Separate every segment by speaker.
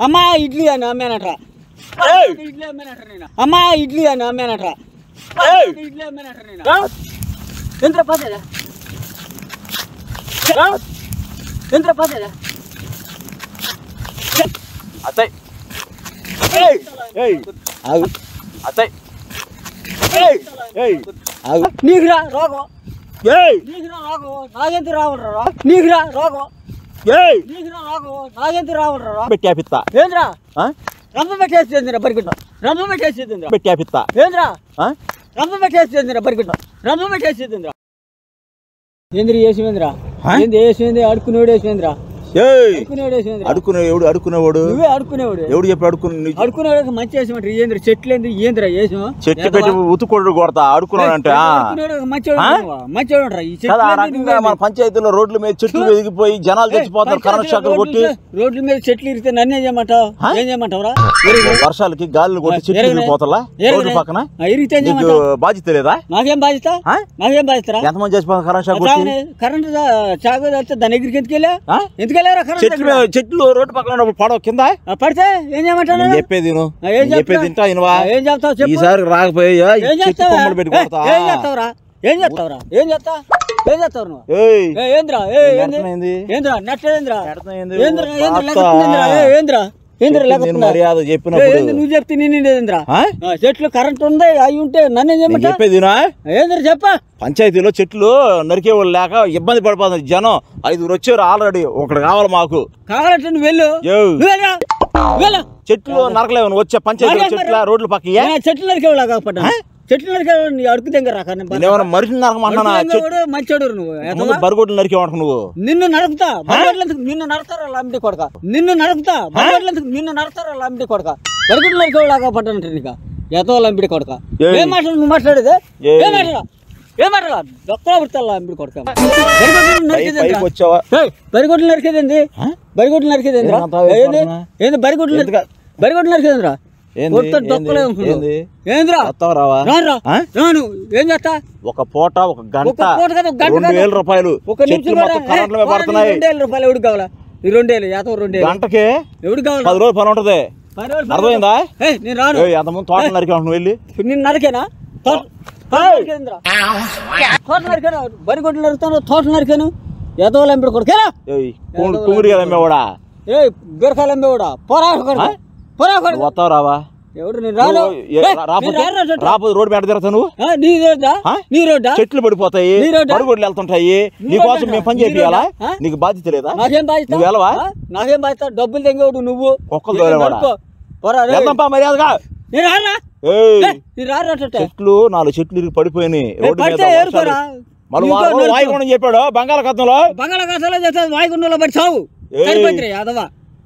Speaker 1: అమ్మా ఇడ్లీ అని అమ్మానట ఇడ్లీ అమ్మానట నేను అమ్మా ఇడ్లీ అని అమ్మానట ఇడ్లీ అమ్మానట నేను ఎంత పదేదా ఎంత పదేదా
Speaker 2: అత్తయ్ అత్తయ్
Speaker 1: నీకురా రోగం నీకురా రోగం నాగెంత రావడరా నీకురా రోగం నీకురా రోగం నాగెంత రావడరా
Speaker 2: పెట్టాపిత్తా
Speaker 1: ఏంద్రా రంప పెట్టేసిందిరా పరిగెట్ట రంప పెట్టేసిందిరా
Speaker 2: పెట్టాపిత్తా
Speaker 1: ఏంద్రా రంప పెట్టేసిందిరా పరిగెట్ట రంప పెట్టేసిందిరా ఏంద్ర వేసివేంద్రా ఏంది వేసివేంది అడుక్కునేవాడు వేసివేంద్రా
Speaker 2: అడుక్కునేవాడు అడుక్కునేవాడు
Speaker 1: నువ్వే అడుక్కునేవాడు
Speaker 2: ఎవడు చెప్పి
Speaker 1: అడుక్కునేవాడు మంచి వేసమంటారు ఏంద్ర చెట్లు ఏంది ఏంద్రా వేసాం
Speaker 2: చెట్టు పెట్టి ఉతుకోడు కొడతా అడుక్కున్నాడు అంటే మన పంచాయతీలో రోడ్ల మీద చెట్లు ఎదిగిపోయి జనాలు తెచ్చిపోతారు కరెంట్ షాకులు కొట్టి
Speaker 1: రోడ్ల మీద చెట్లు ఇరిగితే నన్ను ఏం చేయమంటావు ఏం చేయమంటావురా
Speaker 2: వర్షాలకి గాలిని కొట్టి చెట్లు ఇరిగిపోతా రోడ్డు పక్కన
Speaker 1: ఇరిగితే
Speaker 2: బాధ్యత లేదా
Speaker 1: నాకేం బాధ్యత నాకేం బాధ్యత
Speaker 2: ఎంతమంది చేసిపోతారు కరెంట్ షాక్ కొట్టి
Speaker 1: కరెంట్ షాక్ దాని దగ్గరికి ఎందుకు
Speaker 2: చెట్లు రోడ్డు పక్కన పడవ కింద
Speaker 1: పడితే ఏం చేయమంటావు
Speaker 2: చెప్పేది ఏం చెప్తావు ఈసారి రాకపోయా పెట్టుకుంటా
Speaker 1: ఏం చేస్తావురా ఏం చేస్తావురా ఏం చేస్తావు ఏం చేస్తావు నువ్వు ఏంద్రా ఏంద్రా నెట్టేంద్రా ఏంద్రా
Speaker 2: మర్యాద చెప్పిన
Speaker 1: నువ్వు చెప్తే నేనేంద్రా చెట్లు కరెంట్ ఉంది అవి ఉంటే నన్ను
Speaker 2: చెప్పేది
Speaker 1: ఏంద్రా చెప్పా
Speaker 2: పంచాయతీలో చెట్లు నరికే వాళ్ళు లేక ఇబ్బంది పడిపోతుంది జనం 5 వచ్చారు ఆల్రెడీ ఒకటి కావాలి మాకు
Speaker 1: కావాలంటే నువ్వు వెళ్ళు
Speaker 2: చెట్లు నరకలేవు నువ్వు వచ్చే పంచాయతీ చెట్ల రోడ్లు పక్క
Speaker 1: చెట్లు నరికేవాళ్ళు కాకపోతే చెట్లు నరికేవాడు నీ అడుగు దగ్గర
Speaker 2: మనిషిని నరకమంటున్నా
Speaker 1: మంచోడు నువ్వు
Speaker 2: బరిగొడ్లు నరికేవాడు నువ్వు
Speaker 1: నిన్ను నరుకుతా నిన్ను నడతారా లాంటి కొడక నిన్ను నరుకుతా నిన్ను నడతారా లాంటి కొడక బరిగొడ్లు నరికేవాళ్ళు కాకపోతే నీకు ఎతో లంపిడి కొడక ఏం మాట్లాడు నువ్వు మాట్లాడేది ఏం మాట్లాడా ఏం మాట్లాడా దొక్కలా పుడతా లంపిడి కొడక బరిగొడ్లు నరికేదేంది బరిగొడ్లు నరికేదేంద్రా ఏంది బరిగొడ్లు నరికేదేంద్రా ఏం చేస్తా
Speaker 2: ఒక పూట ఒక గంట 2000 రూపాయలు
Speaker 1: రూపాయలు ఎవడికి కావాలా 2000 గంటకి ఎవడికి కావాలి
Speaker 2: 10 రోజులు పని ఉంటది అర్థమైందా
Speaker 1: నేను రాను
Speaker 2: ఎంతమంది తోట నరికే నువ్వు వెళ్ళి
Speaker 1: నేను నరికేనా తోట నరికాను బరిగొడ్లు నరుకుతాను తోట నరికాను ఎదో లంపిడి కొడుకేనా
Speaker 2: కుమిరిగా అమ్మేవాడా
Speaker 1: బీరకాయలు అమ్మేవాడా
Speaker 2: వస్తావు రావా రాపోతే రోడ్డు మీద తిరుగుతావు చెట్లు పడిపోతాయి పడుగొడ్లు వెళ్తుంటాయి నీకోసం మేము పని చేయాలా నీకు బాధ్యత లేదా
Speaker 1: నాకేం బాధ్యత నాకేం బాధ్యత డబ్బులు తెంగేవాడు నువ్వు
Speaker 2: మర్యాదగా చెట్లు 4 చెట్లు ఇరిగి పడిపోయినాయి రోడ్డు వాయుగుండం చెప్పాడు బంగాళాఖాతంలో
Speaker 1: చేస్తే వాయుగుండంలో పడి చావు యాదవ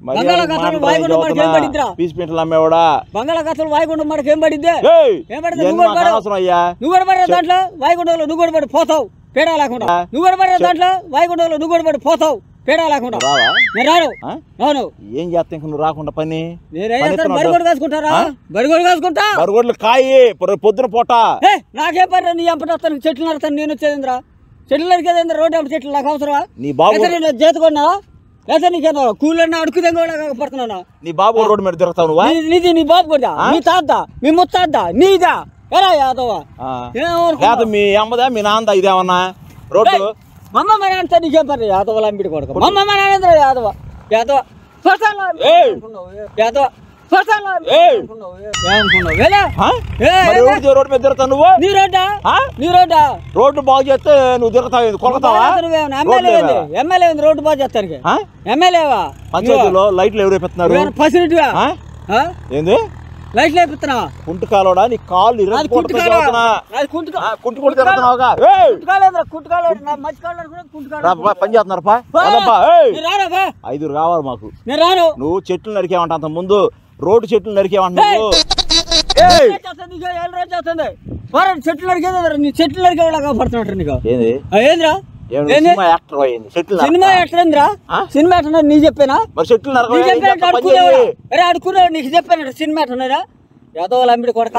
Speaker 1: బంగాళాఖాతంలో వాయుగుండం మనకి ఏం పడిద్దిరా
Speaker 2: అమ్మేవాడా
Speaker 1: బంగాళాఖాతంలో వాయుగుండం మనకి ఏం పడిద్దే ఏం పడిద్ది నువ్వు కూడా పడే దాంట్లో వాయుగుండంలో నువ్వు కూడా పడి పోతావు పేడా లేకుండా నువ్వు కూడా పడే దాంట్లో వాయుగుండంలో నువ్వు కూడా పడి పోతావు పేడా లేకుండా రాను
Speaker 2: ఏం చేస్తా ఇంక నువ్వు రాకుండా పని
Speaker 1: బరిగొడ్డు కాసుకుంటారా
Speaker 2: బరిగొడ్లు కాయి పొద్దున పూట
Speaker 1: నాకేం పని నీ ఎంపటి చెట్లు నడతాను నేను వచ్చేదిరా చెట్లు నరికేది రోడ్డు ఎంపటి చెట్లు నాకు అవసరమా
Speaker 2: నీ బాబు
Speaker 1: చేతుకున్నా లేదా నీకేమో కూలన్నా అడుగుదే పడుతున్నాను
Speaker 2: నీ బాబు రోడ్డు మీద తిరుగుతావు
Speaker 1: నీది నీ బాబు కూడా మీ తాత మీ ముత్తాత నీదా ఎలా యాదవా
Speaker 2: మీ అమ్మదా మీ నాన్నదా ఇదేమన్నా రోడ్డు
Speaker 1: మమ్మ మా నాన్న నీకేం పని యాదవ లంపిడి కొడుకు మమ్మ మా నాన్న యాదవ యాదవ యాదవ
Speaker 2: రోడ్డు బాగు చేస్తే నువ్వు తిరుగుతావు కొలతావా
Speaker 1: ఎమ్మెల్యే రోడ్డు బాగు చేస్తానికి ఎమ్మెల్యేవా
Speaker 2: పంచాయతీలో లైట్లు ఎవరు పెడుతున్నారు
Speaker 1: ఫెసిలిటీవా
Speaker 2: ఏంది
Speaker 1: లైట్లు వేపిస్తున్నా
Speaker 2: కుంటుకాలోడా నీ కాళ్ళు పని చేస్తున్నారు 5 కావాలి మాకు నువ్వు చెట్లు నరికేమంట అంత ముందు రోడ్డు చెట్లు నరికేమంటున్నావు
Speaker 1: చెట్లు నరికేది నీ చెట్లు నరికే పడుతున్నట్టు నీకు ఏంద్రా
Speaker 2: సినిమా యాక్టర్
Speaker 1: సినిమా యాక్టర్ నీ చెప్పానా
Speaker 2: మరి చెట్లు
Speaker 1: అడుకున్నావు నీకు చెప్పాను సినిమా యాక్టర్ యాదవ లంపిడి కొడక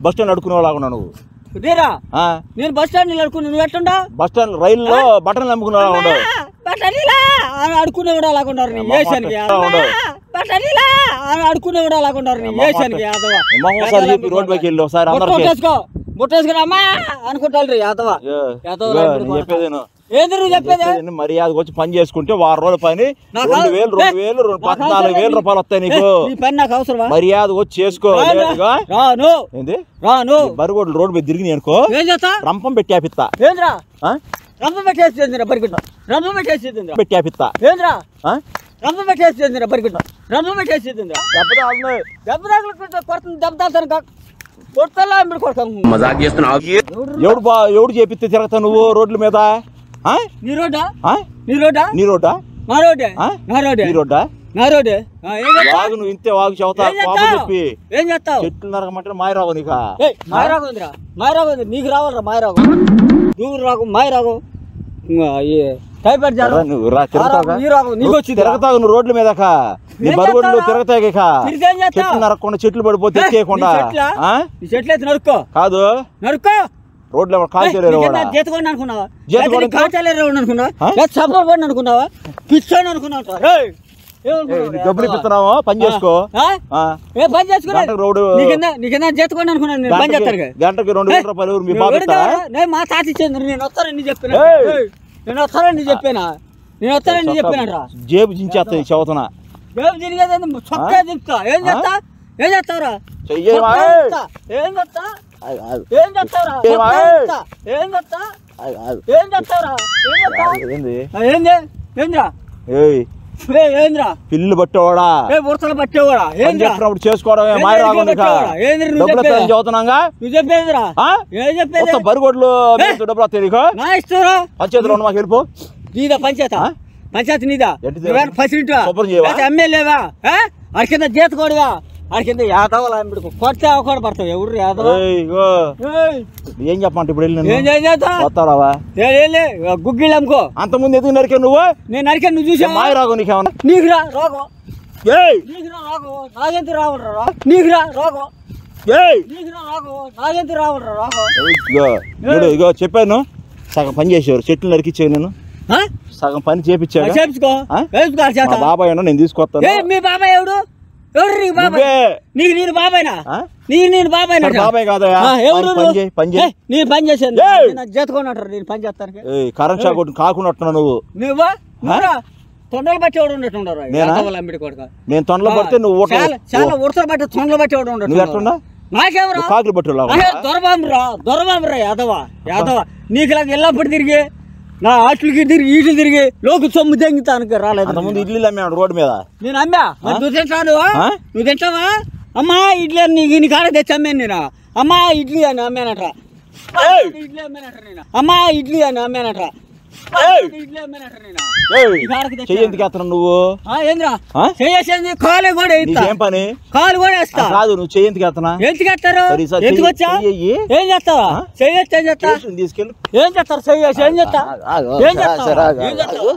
Speaker 2: బస్ స్టాండ్ అడుకునేవాళ్ళ నువ్వు నేను
Speaker 1: బస్ స్టాండ్ అడుకున్నా నువ్వు ఎట్లుండా
Speaker 2: బస్ స్టాండ్ రైల్లో బట్టలు అమ్ముకునేవాళ్ళ
Speaker 1: బట్టనిలా అని అడుకునే కూడా అలాగున్నారు నీ ఏషానికి బట్టనిలా అని అడుకునే కూడా అలాగున్నారు నీ ఏషానికి యాదవ
Speaker 2: రోడ్ పైకి వెళ్ళి ఒకసారి
Speaker 1: ముట్టేసుకుని అమ్మా అనుకుంటారు యాదవ
Speaker 2: చెప్పేది
Speaker 1: ఏంది నువ్వు చెప్పేది
Speaker 2: మర్యాద వచ్చి పని చేసుకుంటే వారం రోజుల పని 2,000 14,000 రూపాయలు వస్తాయి నీకు.
Speaker 1: నీ పని నాకు అవసరమా?
Speaker 2: మర్యాద వచ్చి చేసుకో.
Speaker 1: రాను
Speaker 2: ఏంది
Speaker 1: రాను
Speaker 2: బరిగోడ్లు రోడ్డు మీద తిరిగి అనుకో
Speaker 1: ఏం చేస్తా
Speaker 2: రంపం పెట్టి ఆపిస్తా.
Speaker 1: ఏంద్రా రంపం పెట్టేసి బరిగిట్ట రంపం పెట్టేసి
Speaker 2: పెట్టి ఆపిస్తా.
Speaker 1: ఏంద్రా రంపం పెట్టేసి బరిగిట్ట రంపం పెట్టేసి దెబ్బ కొడుతుంది దెబ్బ తాగుతాను కొడతా మీరు కొడతాను
Speaker 3: మజాక్ చేస్తున్నావు.
Speaker 2: ఎవడు చేపిస్తే తిరగతా నువ్వు రోడ్ల మీద?
Speaker 1: నీ రోడ్డా నీ రోడ్డా
Speaker 2: నీ రోడ్డా
Speaker 1: నా రోడ్డే నా రోడ్డే
Speaker 2: నీ రోడ్డా
Speaker 1: నా రోడ్డే
Speaker 2: వాగు నువ్వు ఇంతే వాగు చెబుతా చెప్పి
Speaker 1: ఏం చేస్తావు?
Speaker 2: చెట్లు నరకమంటే మాయరావు నీకు
Speaker 1: మాయరాగుందిరా మాయరాగు నీకు రావాలరా మాయరాగు దూరు రాగు మాయరాగు టైఫాయిడ్
Speaker 2: నువ్వు
Speaker 1: నీకు వచ్చి
Speaker 2: తిరగతావు నువ్వు రోడ్ల మీద నీ బరుగోడ్లు తిరగతాయి చెట్లు నరకకుండా చెట్లు పడిపోతే చేయకుండా
Speaker 1: చెట్లు అయితే నరుక్కో
Speaker 2: కాదు
Speaker 1: నరుక్కో
Speaker 2: రోడ్లు కాల్చలేరు
Speaker 1: చేతుకోండి అనుకున్నావా కాల్చలేరు అనుకున్నావా చప్పబడి అనుకున్నావా పిచ్చోని అనుకున్నావు
Speaker 2: డబ్బులు ఇస్తున్నావా పని చేసుకో
Speaker 1: ఏ పని చేసుకున్నా
Speaker 2: రోడ్డు
Speaker 1: నీకన్నా చేతుకోండి అనుకున్నాను పని చేస్తాను
Speaker 2: గంటకి 2,000 రూపాయలు మీ బాబు
Speaker 1: నేను మా తాత ఇచ్చింది నేను వస్తానని చెప్పిన నేను వస్తానని చెప్పానా నేను వస్తానని చెప్పానరా
Speaker 2: జేబు చించేస్తా చదువుతున్నా
Speaker 1: జేబు చించేది చొక్కా చింపుతా ఏం చేస్తా ఏం చేస్తావురా ఏం చేస్తా ఏం చేస్తావురా ఏం చేస్తా ఏం చేస్తావురా ఏంది ఏంద్రా ఏంద్రా
Speaker 2: పిల్లు పట్టేవాడా
Speaker 1: ఉడతలు పట్టేవాడా ఏం
Speaker 2: చెప్పినప్పుడు చేసుకోవడం చదువుతున్నాగా
Speaker 1: నువ్వు చెప్పేదిరా ఏం చెప్పేది
Speaker 2: బరిగోడ్లు డబ్బులు వస్తాయి నీకు
Speaker 1: నా ఇష్టంరా
Speaker 2: పంచాయతీలో మాకు వెళ్ళిపో
Speaker 1: నీదా పంచాయతీ నీదా ఫస్ట్ ఎమ్మెల్యేవా అడి కింద చేతుకోడుగా అడి కింద యాదవ కొడితే అవకాడు పడతావు ఎవరు యాదవ
Speaker 2: ఏం చెప్పమంటే ఇప్పుడు
Speaker 1: ఏం చేస్తావా గుగ్గిళ్ళు అమ్ముకో
Speaker 2: అంత ముందు ఎందుకు నరికా నువ్వు
Speaker 1: నేను నరికా నువ్వు చూసా
Speaker 2: మాయ రాగు నీకేమన్నా
Speaker 1: నీకు రా రోగం నీకు రా రోగం నాగెంత రావురా నీకు రా రోగం నీకు రా రోగం నాగెంత రావురా రోగం
Speaker 2: ఇగో చెప్పాను సగం పని చేసేవారు చెట్లు నరికిచ్చాను నేను సగం పని చేపించాను
Speaker 1: చేపించుకో
Speaker 2: బాబాయ్ నేను తీసుకొస్తాను
Speaker 1: మీ బాబాయ్ ఎవడు ఎవరు నీకు బాబాయ్ నీకు నేను బాబాయ్నా నీకు నేను బాబాయ్నా
Speaker 2: బాబాయ్ కాదా
Speaker 1: ఎవరు నేను పని చేశాను చేతుకోనంటారు నేను పని చేస్తాను
Speaker 2: కరెంట్ షాక్ కాకుండా నువ్వు
Speaker 1: తొండలు బట్టి ఎవడు ఉన్నట్టుండరు అమ్మిడి కొడుక
Speaker 2: నేను తొండలు పడితే నువ్వు
Speaker 1: చాలా ఉడతలు బట్టి తొండలు బట్టి ఎవడు ఉండడు నాకెవరు
Speaker 2: కాకులు పట్టు
Speaker 1: దొరబాంబురా యాదవ నీకు ఇలా ఎల్లప్పుడు తిరిగి నా ఆటలకి తిరిగి ఈటలు తిరిగి లోకు సొమ్ము తెంగుతానికి రాలేదు
Speaker 2: ముందు ఇడ్లీలు అమ్మాడు రోడ్డు మీద
Speaker 1: నేను అమ్మా నువ్వు తింటాను నువ్వు తింటావా అమ్మా ఇడ్లీ నీ కాడ తెచ్చి అమ్మాను నేను అమ్మా ఇడ్లీ అని అమ్మానట ఇడ్లీ అమ్మానట నేను అమ్మా ఇడ్లీ అని అమ్మానట ఇడ్లీ అమ్మానట నేను
Speaker 2: చెయ్యందుకు ఎత్తను నువ్వు
Speaker 1: ఏంద్రా చేసేది కాలు కూడా
Speaker 2: ఏం పని
Speaker 1: కాలు కూడా వేస్తా
Speaker 2: కాదు నువ్వు చెయ్యందుకు ఎత్తనా
Speaker 1: ఎందుకు ఎత్తారు ఎందుకు వచ్చా ఏం చేస్తావా చెయ్యొచ్చు ఏం చేస్తా
Speaker 2: తీసుకెళ్ళి
Speaker 1: ఏం చేస్తారు చెయ్యొచ్చు ఏం చేస్తా ఏం చేస్తావు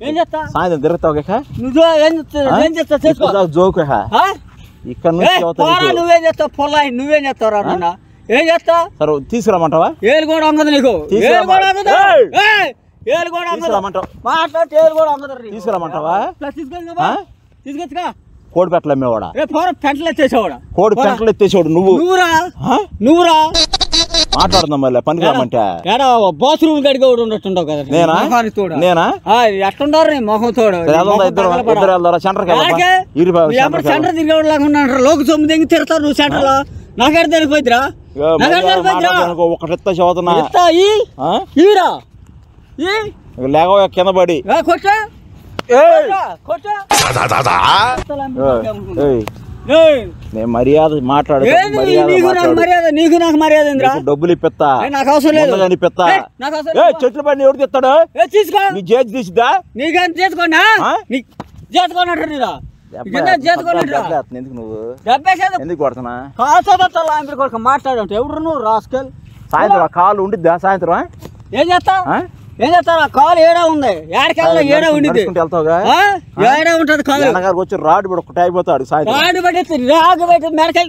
Speaker 1: ఏం చేస్తా
Speaker 2: సాయంత్రం తిరుగుతావు
Speaker 1: నువ్వు ఏం చేస్తా చేసుకో
Speaker 2: జోకు ఇక్కడ
Speaker 1: నువ్వేం చేస్తావు పొలాయి నువ్వేం చేస్తావు రా ఏం చేస్తా
Speaker 2: సరే తీసుకురామంటావా
Speaker 1: ఏలు కూడా అమ్మదు నీకు ఏలు కూడా అమ్మదు ఏలు కూడా అమ్మదు మాట్లాడితే ఏలు కూడా అమ్మదు
Speaker 2: తీసుకురామంటావా
Speaker 1: తీసుకొచ్చుగా
Speaker 2: కోడి పెట్టలు అమ్మేవాడా
Speaker 1: పెంటలు ఎత్తేసేవాడా
Speaker 2: కోడి పెంటలు ఎత్తేసేవాడు
Speaker 1: నువ్వురా
Speaker 2: మాట్లాడుతున్నాం మళ్ళీ పనికి రమ్మంటే
Speaker 1: బాత్రూమ్ గడిగా ఉన్నట్టుండవు కదా
Speaker 2: నేనా
Speaker 1: ఎట్టుండారు నీ మొహం తోడు సెంటర్ తిరిగేవాళ్ళగా ఉన్నాడు లోకు సొమ్ము దిగి తిడతారు నువ్వు సెంటర్ లో నాకెడ తెలిపోయిద్దిరా
Speaker 2: ఒకటి చదువుతున్నా లేక కింద పడి నేను మర్యాద మాట్లాడు
Speaker 1: నీకు నాకు మర్యాద
Speaker 2: డబ్బులు ఇప్పిస్తా
Speaker 1: నాకు అవసరం లేదు
Speaker 2: ఇప్పిస్తా చెట్లు పడి ఎవరు తెస్తాడు
Speaker 1: తీసుకో
Speaker 2: నీ చేతి తీసిద్దా
Speaker 1: నీకేం చేసుకోండి చేసుకోనట్టు
Speaker 2: ఎందుకు కొడుతున్నా
Speaker 1: మాట్లాడంటే ఎవరు నువ్వు రాసుకెళ్ళి
Speaker 2: సాయంత్రం కాలు ఉండిద్దా సాయంత్రం
Speaker 1: ఏం చేస్తా ఏం చేస్తారా కాలు ఏడా ఉంది ఏడకెళ్ళ ఏడా ఉండిద్ది ఏడా ఉంటది కాలు
Speaker 2: వచ్చి రాడు పడి ఒకటి అయిపోతాడు సాయంత్రం
Speaker 1: రాడు పడి రాగు పెట్టి మెడకాయ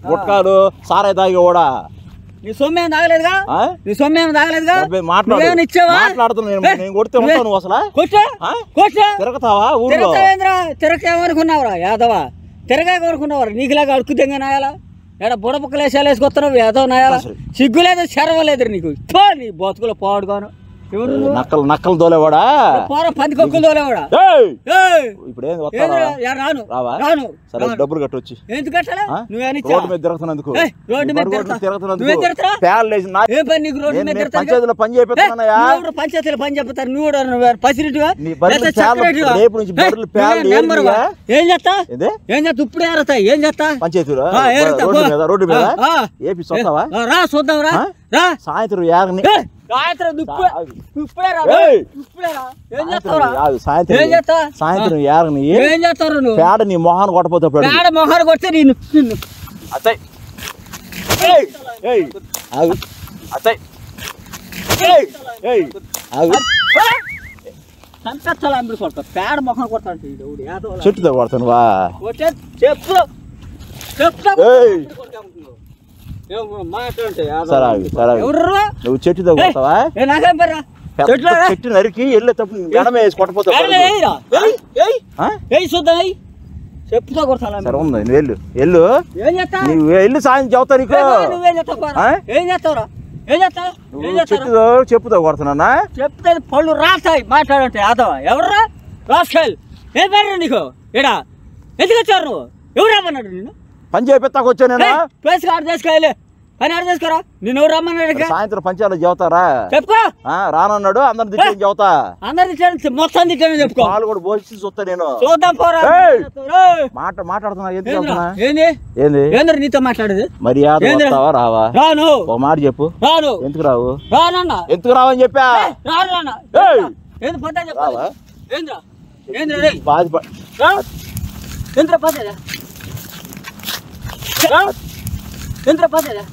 Speaker 2: గుట్టకాలు సారాయి తాగి కూడా
Speaker 1: నీ సొమ్ము ఏం తాగలేదుగా
Speaker 2: ఆ?
Speaker 1: నీ సొమ్ము ఏం తాగలేదుగా
Speaker 2: మాట్లాడు
Speaker 1: నువ్వేమైనా ఇచ్చావా
Speaker 2: మాట్లాడుతున్నా నేను కొడితే ఉంటావు నువ్వు అసలు
Speaker 1: కొట్టా
Speaker 2: ఆ?
Speaker 1: కొట్టా
Speaker 2: తిరగతావా ఊళ్ళో
Speaker 1: తిరగతావేంద్రా తిరగేమనుకున్నావురా యాదవా తిరగాకనుకున్నావురా నీకులాగా అడుక్కు దెంగ నాయాలా ఎక్కడ బుడపక్కలు వేసాలు వేసుకొస్తున్నావు యాదవ నాయాలా సిగ్గులేదు శరవలేదు నీకు నీ బతుకులో పాడుగాను ఎవరు
Speaker 2: నక్కలు దోలేవాడా
Speaker 1: పోరా పందికొక్కులు తోలేవాడా
Speaker 2: ఇప్పుడు ఏం
Speaker 1: రాను
Speaker 2: రావా
Speaker 1: రాను
Speaker 2: సరే డబ్బులు కట్టొచ్చి
Speaker 1: ఎందుకు కట్టాలా నువ్వేనా
Speaker 2: రోడ్డు మీద తిరుగుతున్నందుకు
Speaker 1: రోడ్డు మీద
Speaker 2: తిరుగుతున్నందుకు
Speaker 1: నువ్వే తిరుగుతావా
Speaker 2: పేర్లు వేసి
Speaker 1: ఏం పని నీకు రోడ్డు మీద తిరుగుతావు
Speaker 2: పంచాయతీలో పని చేపిస్తున్నాయా
Speaker 1: పంచాయతీలో పని చెప్తారు నువ్వు కూడా పసిరిటివా
Speaker 2: నీ బర్రెలు పేర్లు రేపు నుంచి బర్రెలు పేర్లు
Speaker 1: ఏం చేస్తా ఏం చేస్తా ఇప్పుడే ఏరుతాయి ఏం చేస్తా
Speaker 2: పంచాయతీలో
Speaker 1: ఏరుతా
Speaker 2: రోడ్డు మీద ఏపీ చూస్తావా
Speaker 1: రా చూద్దాం రా రా
Speaker 2: సాయంత్రం యాగని సాయంత్రం యాగని
Speaker 1: ఏం చేస్తారు నువ్వు
Speaker 2: పేడ నీ మొహాన్ని కొట్టపోతే
Speaker 1: పేడ మొహాన్ని కొడితే నేను
Speaker 2: అత్తయ్ ఆగు అత్తయ్
Speaker 1: సంతచ్చాలి అంబడి కొడతా పేడ మొహాన్ని కొడతాను
Speaker 2: చెట్టుతో కొడతాను వా
Speaker 1: చెప్పు
Speaker 2: నువ్వు చెట్టుతో కొడతావా చెట్టు నరికి వెళ్ళేటప్పుడు గడమ వేసి కొట్టపోతావు
Speaker 1: చెప్పుతో కొడతా
Speaker 2: సరే ఉంది నువ్వు వెళ్ళు నువ్వు వెళ్ళి సాయం చెబుతా నీకు
Speaker 1: ఏం చేస్తావురా
Speaker 2: చెప్పుతో కొడుతున్నా
Speaker 1: చెప్తే పళ్ళు రాస్తాయి మాట్లాడంటే యాదవ ఎవర్రా రాస్కాయలు ఏం పేరు నీకు ఏడా ఎందుకు వచ్చారు నువ్వు ఎవరు రమ్మన్నాడు నిన్ను
Speaker 2: పని చేపిస్తాకు వచ్చా నేను
Speaker 1: ప్లేస్ ఆర్డర్ చేసుకోవాలి పని ఆర్డర్ చేసుకోరా నేను ఎవరు రమ్మన్నాడు
Speaker 2: సాయంత్రం పంచాయతీ చెబుతారా
Speaker 1: చెప్పుకో
Speaker 2: రానన్నాడు అందరిని తిట్టి చెబుతా
Speaker 1: అందరు తిట్టాను మొత్తం తిట్టాను చెప్పుకో
Speaker 2: వాళ్ళు కూడా పోసి చూస్తా నేను
Speaker 1: చూద్దాం పోరా
Speaker 2: మాట్లాడుతున్నా
Speaker 1: ఏంది ఏంద్ర నీతో మాట్లాడేది
Speaker 2: మర్యాద వస్తావా రావా
Speaker 1: రాను
Speaker 2: ఒక మాట చెప్పు
Speaker 1: రాను
Speaker 2: ఎందుకు రావు
Speaker 1: రానన్నా
Speaker 2: ఎందుకు రావని చెప్పా
Speaker 1: రాను రానా ఏంది పద్దా చెప్పాలి ఏంద్రా
Speaker 2: బాధపడ
Speaker 1: ఏంద్ర పద్దా ఏంద్ర పద్దా